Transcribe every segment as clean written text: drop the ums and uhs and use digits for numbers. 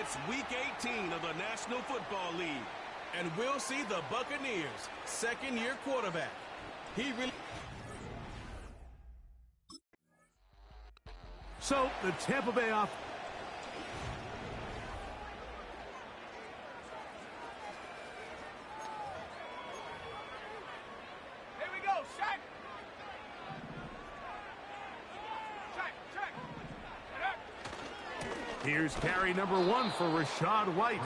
It's Week 18 of the National Football League, and we'll see the Buccaneers' second-year quarterback. So, the Tampa Bay offense. Here we go, Shaq. Here's carry number 1 for Rachaad White.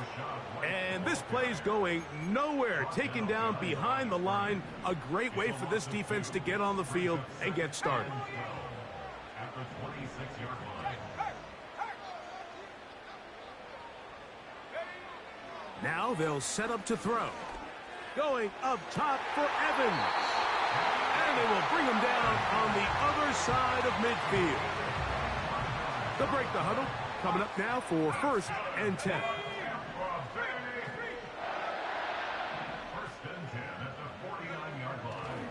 And this play's going nowhere. Taken down behind the line. A great way for this defense to get on the field and get started. Now they'll set up to throw. Going up top for Evans. And they will bring him down on the other side of midfield. They'll break the huddle. Coming up now for 1st and 10.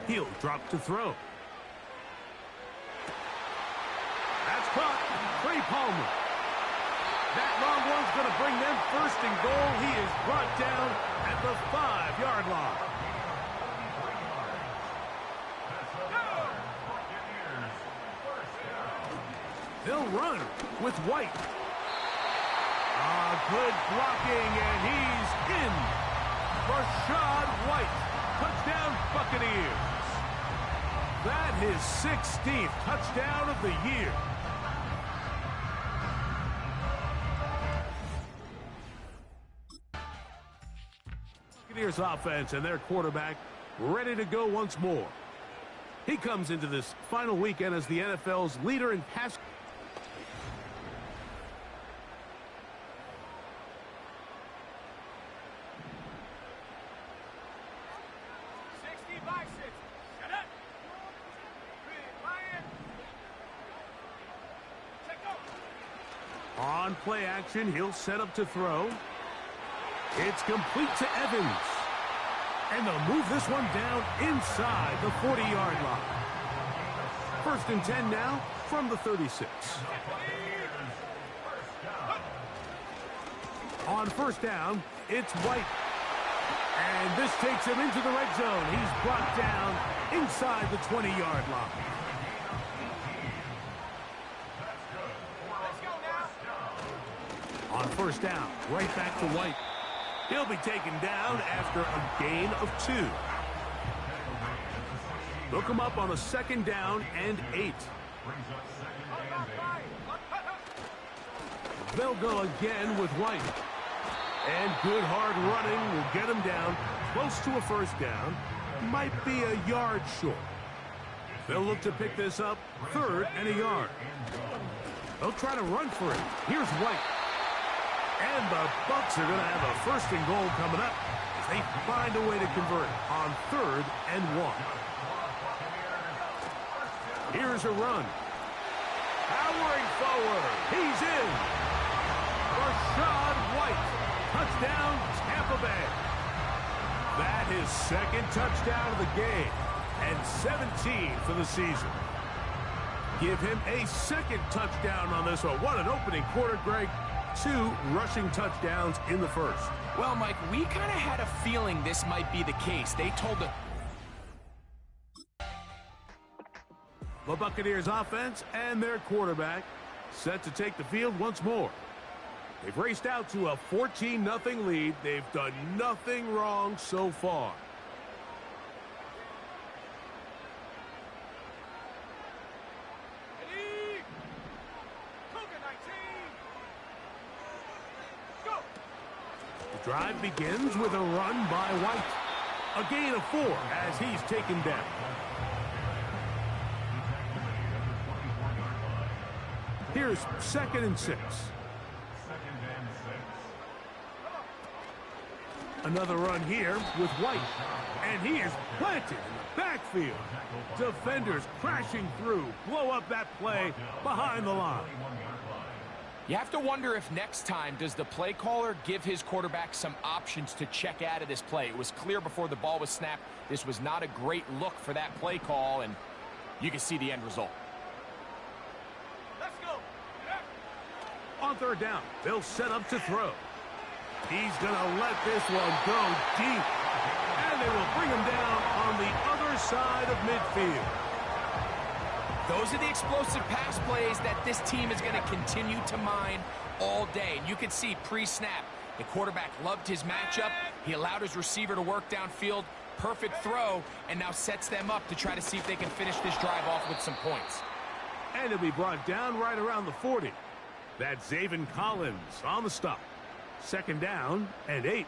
He'll drop to throw. That's caught. Trey Palmer. That long one's going to bring them 1st and goal. He is brought down at the 5-yard line. They'll run with White. Good blocking, and he's in. Rachaad White. Touchdown, Buccaneers. That is 16th touchdown of the year. Buccaneers offense and their quarterback ready to go once more. He comes into this final weekend as the NFL's leader in pass. On play action, he'll set up to throw. It's complete to Evans. And they'll move this one down inside the 40-yard line. 1st and 10 now from the 36. On 1st down, it's White. And this takes him into the red zone. He's brought down inside the 20-yard line. On 1st down, right back to White. He'll be taken down after a gain of 2. Look him up on a 2nd down and 8. They'll go again with White. And good hard running will get him down close to a 1st down. Might be a yard short. They'll look to pick this up 3rd and a yard. They'll try to run for it. Here's White. And the Bucs are going to have a 1st and goal coming up as they find a way to convert on 3rd and 1. Here's a run. Powering forward. He's in. Rachaad White. Touchdown, Tampa Bay. That is 2nd touchdown of the game and 17 for the season. Give him a 2nd touchdown on this one. What an opening quarter, Greg. 2 rushing touchdowns in the 1st. Well, Mike, we kind of had a feeling this might be the case. They told us. The Buccaneers offense and their quarterback set to take the field once more. They've raced out to a 14-0 lead. They've done nothing wrong so far. The drive begins with a run by White. A gain of 4 as he's taken down. Here's 2nd and 6. Another run here with White. And he is planted in the backfield. Defenders crashing through. Blow up that play behind the line. You have to wonder if next time does the play caller give his quarterback some options to check out of this play. It was clear before the ball was snapped. This was not a great look for that play call, and you can see the end result. Let's go. On third down, they'll set up to throw. He's going to let this one go deep. And they will bring him down on the other side of midfield. Those are the explosive pass plays that this team is going to continue to mine all day. And you can see pre-snap, the quarterback loved his matchup. He allowed his receiver to work downfield. Perfect throw, and now sets them up to try to see if they can finish this drive off with some points. And it'll be brought down right around the 40. That's Zaven Collins on the stop. Second down and 8.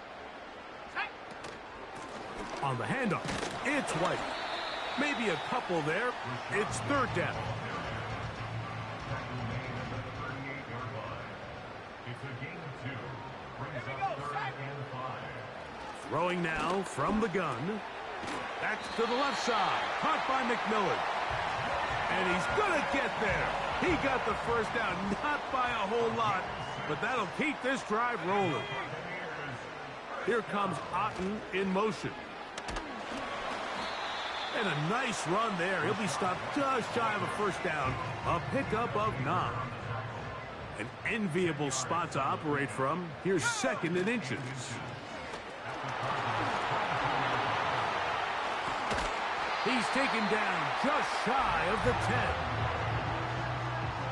On the handoff, it's White. Maybe a couple there. It's third down. Throwing now from the gun. Back to the left side. Caught by McMillan. And he's going to get there. He got the first down, not by a whole lot, but that'll keep this drive rolling. Here comes Otten in motion. And a nice run there. He'll be stopped just shy of a first down. A pickup of 9. An enviable spot to operate from. Here's second and inches. He's taken down just shy of the 10.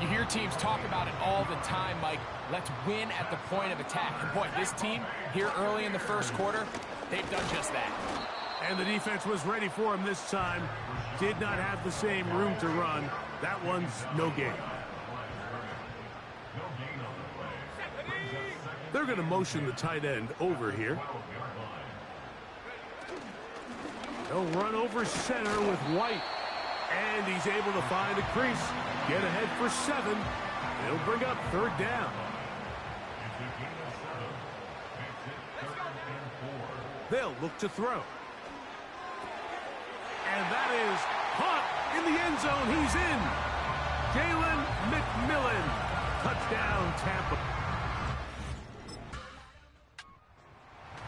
You hear teams talk about it all the time, Mike. Let's win at the point of attack. And boy, this team here early in the first quarter, they've done just that. And the defense was ready for him this time. Did not have the same room to run. That one's no gain. They're going to motion the tight end over here. They'll run over center with White. And he's able to find a crease. Get ahead for 7. They'll bring up third down. They'll look to throw. And that is caught in the end zone. He's in. Jalen McMillan. Touchdown, Tampa.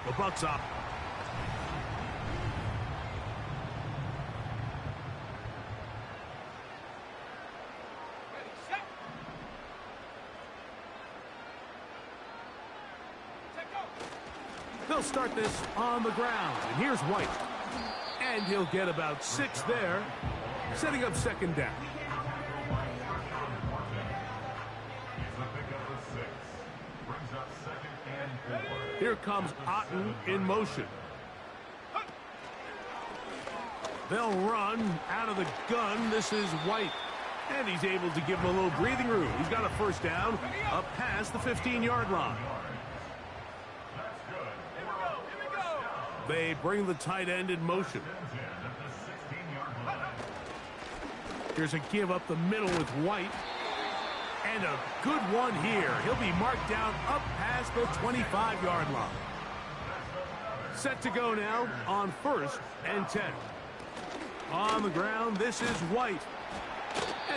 The Bucs up. They'll start this on the ground. And here's White. And he'll get about 6 there, setting up second down. Here comes Otten in motion. They'll run out of the gun. This is White. And he's able to give him a little breathing room. He's got a first down up past the 15-yard line. They bring the tight end in motion. Here's a give up the middle with White. And a good one here. He'll be marked down up past the 25-yard line. Set to go now on first and 10. On the ground, this is White.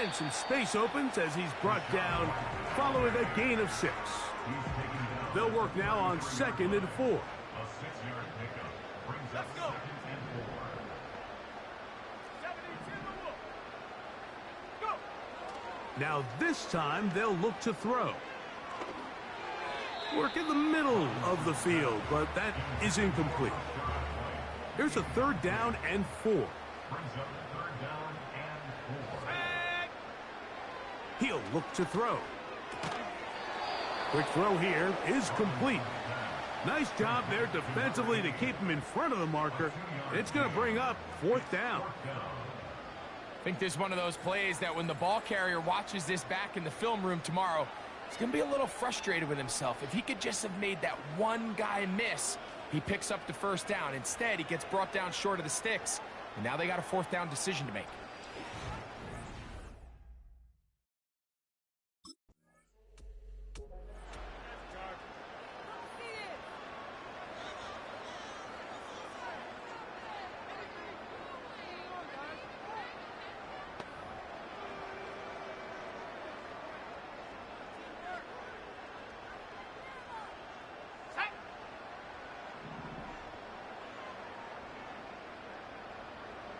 And some space opens as he's brought down following a gain of 6. They'll work now on second and 4. Now this time they'll look to throw. Work in the middle of the field, but that is incomplete. Here's a third down and 4. He'll look to throw. Quick throw here is complete. Nice job there defensively to keep him in front of the marker. It's going to bring up fourth down. I think this is one of those plays that when the ball carrier watches this back in the film room tomorrow, he's going to be a little frustrated with himself. If he could just have made that one guy miss, he picks up the first down. Instead, he gets brought down short of the sticks, and now they got a fourth down decision to make.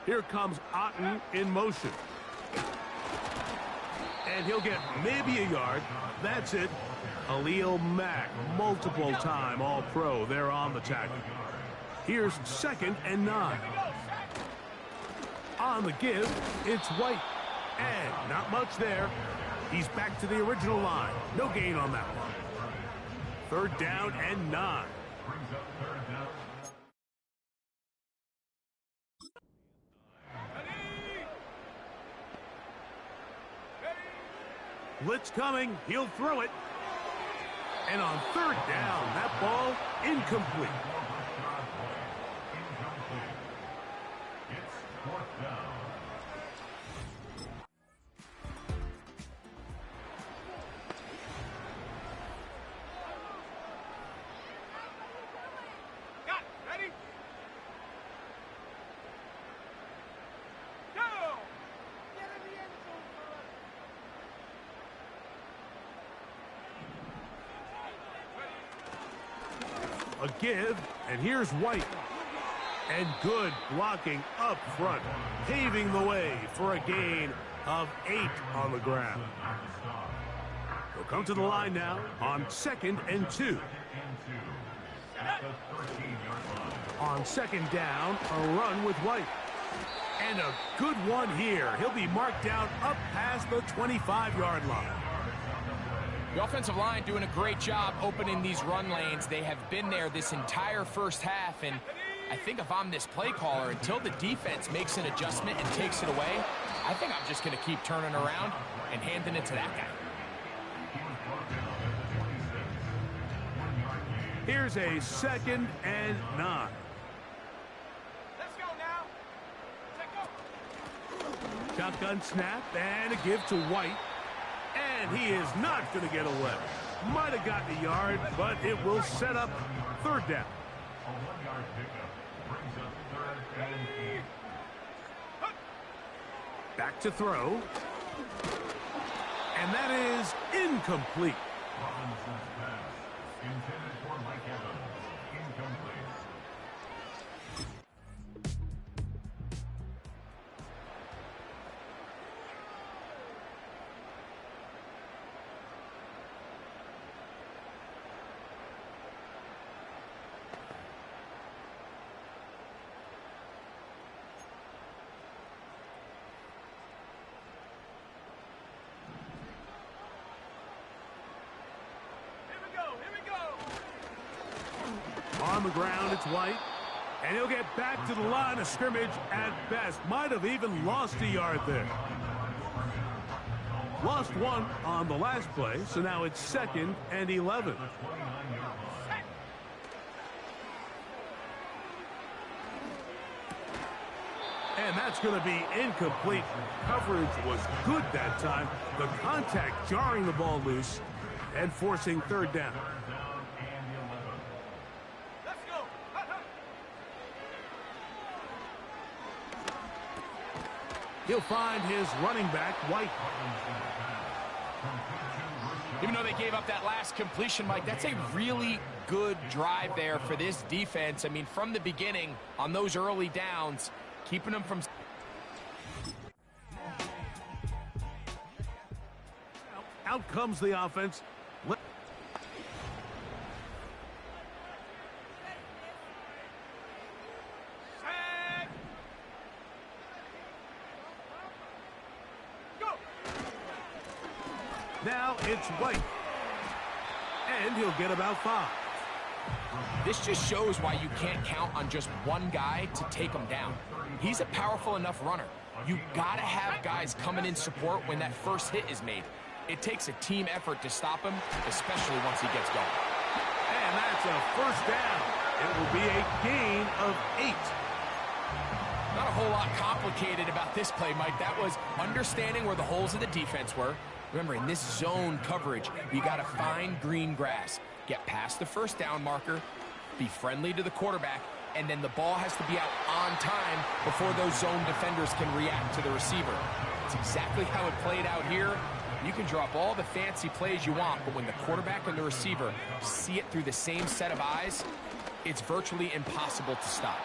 Here comes Otten in motion. And he'll get maybe a yard. That's it. Khalil Mack, multiple time All-Pro there on the tackle. Here's 2nd and 9. On the give, it's White. And not much there. He's back to the original line. No gain on that one. 3rd down and 9. Blitz coming. He'll throw it. And on 3rd down, that ball incomplete. It's 4th down. A give, and here's White. And good blocking up front, paving the way for a gain of 8 on the ground. They'll come to the line now on 2nd and 2. On 2nd down, a run with White. And a good one here. He'll be marked down up past the 25-yard line. The offensive line doing a great job opening these run lanes. They have been there this entire first half, and I think if I'm this play caller, until the defense makes an adjustment and takes it away, I think I'm just going to keep turning around and handing it to that guy. Here's a 2nd and 9. Let's go now. Let's go. Shotgun snap and a give to White. And he is not going to get away. Might have gotten a yard, but it will set up 3rd down. A 1-yard pickup brings up 3rd and 8. Back to throw. And that is incomplete. Robinson's pass intended for Mike Evans. Incomplete. On the ground, it's White. And he'll get back to the line of scrimmage at best. Might have even lost a yard there. Lost 1 on the last play, so now it's 2nd and 11. And that's going to be incomplete. Coverage was good that time. The contact jarring the ball loose and forcing 3rd down. He'll find his running back, White. Even though they gave up that last completion, Mike, that's a really good drive there for this defense. I mean, from the beginning, on those early downs, keeping them from... Out comes the offense. Now it's White. And he'll get about 5. This just shows why you can't count on just one guy to take him down. He's a powerful enough runner. You gotta have guys coming in support when that first hit is made. It takes a team effort to stop him, especially once he gets going. And that's a 1st down. It will be a gain of 8. Not a whole lot complicated about this play, Mike. That was understanding where the holes of the defense were. Remember, in this zone coverage, you got to find green grass, get past the 1st down marker, be friendly to the quarterback, and then the ball has to be out on time before those zone defenders can react to the receiver. It's exactly how it played out here. You can drop all the fancy plays you want, but when the quarterback and the receiver see it through the same set of eyes, it's virtually impossible to stop.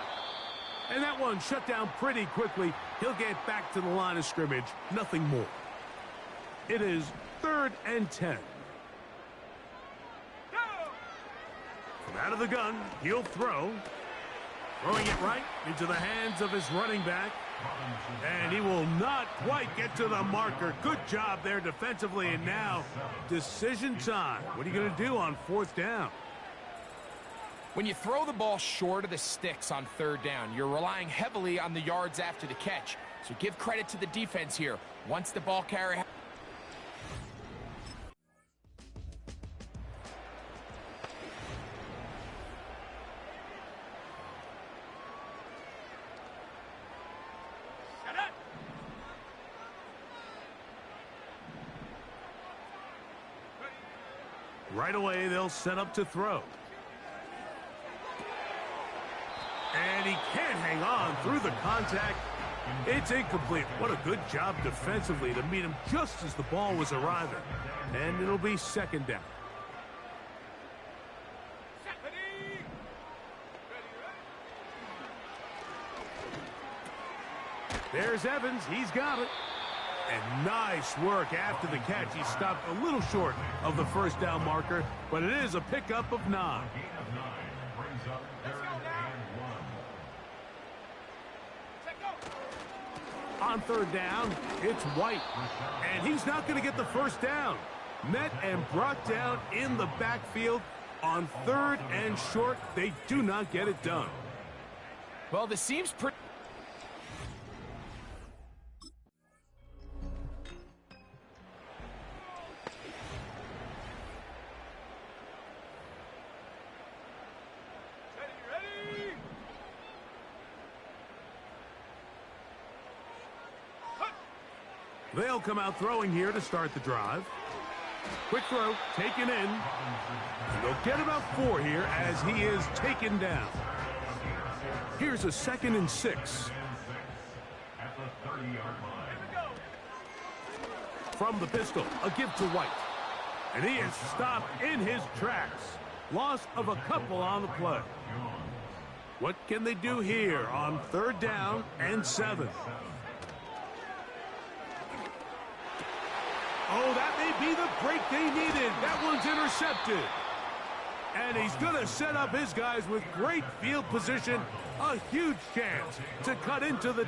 And that one shut down pretty quickly. He'll get back to the line of scrimmage. Nothing more. It is 3rd and 10. From out of the gun, he'll throw. Throwing it right into the hands of his running back. And he will not quite get to the marker. Good job there defensively. And now, decision time. What are you going to do on 4th down? When you throw the ball short of the sticks on 3rd down, you're relying heavily on the yards after the catch. So give credit to the defense here. Once the ball carrier... Right away, they'll set up to throw. And he can't hang on through the contact. It's incomplete. What a good job defensively to meet him just as the ball was arriving. And it'll be 2nd down. There's Evans. He's got it. And nice work after the catch. He stopped a little short of the 1st down marker, but it is a pickup of 9. Gain of 9 brings up 3rd and 1. On 3rd down, it's White. And he's not going to get the 1st down. Met and brought down in the backfield on 3rd and short. They do not get it done. Well, this seems pretty... They'll come out throwing here to start the drive. Quick throw, taken in. And they'll get about 4 here as he is taken down. Here's a 2nd and 6. At the 30-yard line. From the pistol, a give to White. And he is stopped in his tracks. Loss of a couple on the play. What can they do here on 3rd down and 7? Oh, that may be the break they needed. That one's intercepted. And he's going to set up his guys with great field position. A huge chance to cut into the...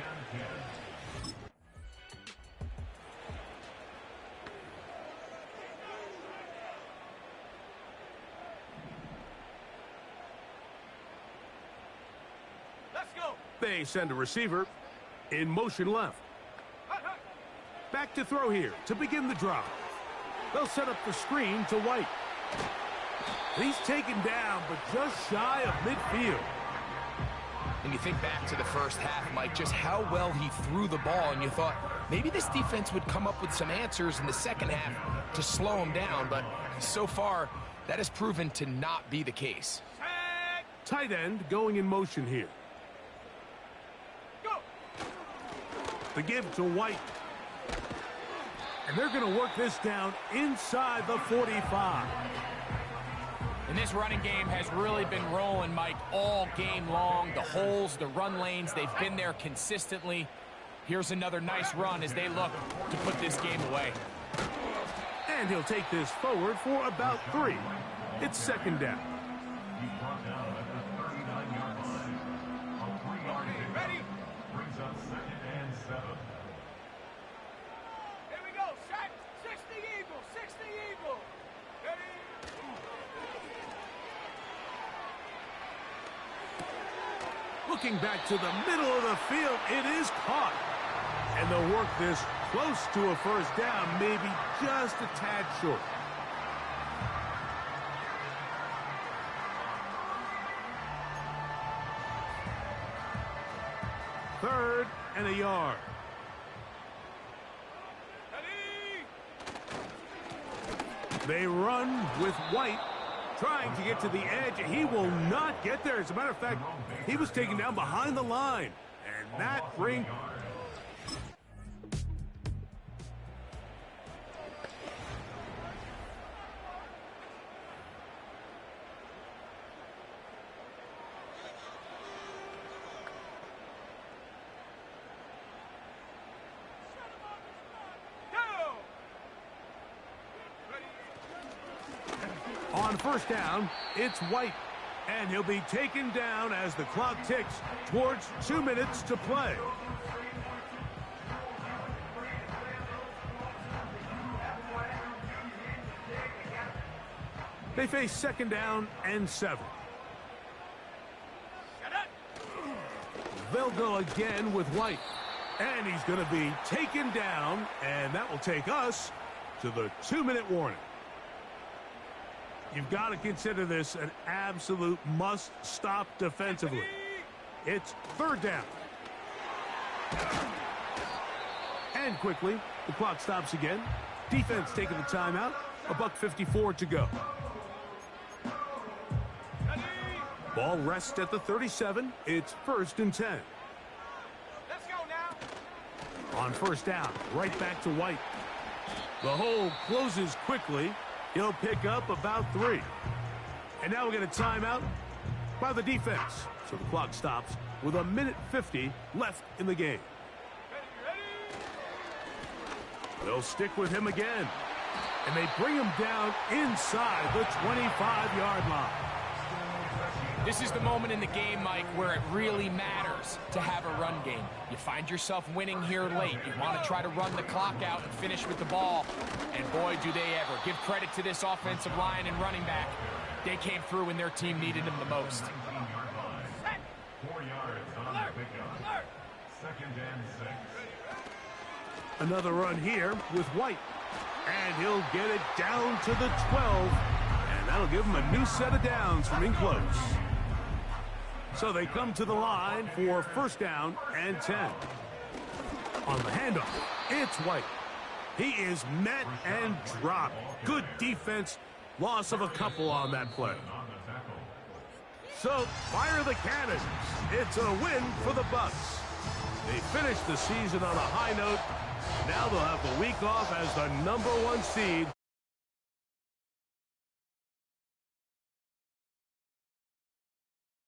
Let's go. They send a receiver in motion left. Back to throw here to begin the drive. They'll set up the screen to White. He's taken down, but just shy of midfield. And you think back to the 1st half, Mike, just how well he threw the ball, and you thought maybe this defense would come up with some answers in the 2nd half to slow him down, but so far, that has proven to not be the case. Tight end going in motion here. Go. The give to White. And they're going to work this down inside the 45. And this running game has really been rolling, Mike, all game long. The holes, the run lanes, they've been there consistently. Here's another nice run as they look to put this game away. And he'll take this forward for about 3. It's 2nd down. He's brought down at the 39-yard line. A 3-yard gain. Ready? Brings up 2nd and 7. Here we go. Set. 60 Eagle. 60 Eagle. Ready? Looking back to the middle of the field, it is caught. And they'll work this close to a 1st down, maybe just a tad short. Third and a yard. Ready? They run with White, trying to get to the edge. He will not get there. As a matter of fact, he was taken down behind the line. And that brings... On first down, it's White. And he'll be taken down as the clock ticks towards 2 minutes to play. They face second down and 7. They'll go again with White. And he's going to be taken down, and that will take us to the 2-minute warning. You've got to consider this an absolute must-stop defensively. It's third down. And quickly, the clock stops again. Defense taking the timeout. $1:54 to go. Ball rests at the 37. It's 1st and 10. Let's go now. On first down, right back to White. The hole closes quickly. He'll pick up about 3. And now we get a timeout by the defense. So the clock stops with 1:50 left in the game. They'll stick with him again. And they bring him down inside the 25-yard line. This is the moment in the game, Mike, where it really matters to have a run game. You find yourself winning here late. You want to try to run the clock out and finish with the ball. And boy, do they ever. Give credit to this offensive line and running back. They came through when their team needed them the most. 4 yards on the pickup. 2nd and 6. Another run here with White. And he'll get it down to the 12. And that'll give him a new set of downs from in close. So they come to the line for first down and 10. On the handoff, it's White. He is met and dropped. Good defense. Loss of a couple on that play. So fire the cannons. It's a win for the Bucs. They finished the season on a high note. Now they'll have the week off as the #1 seed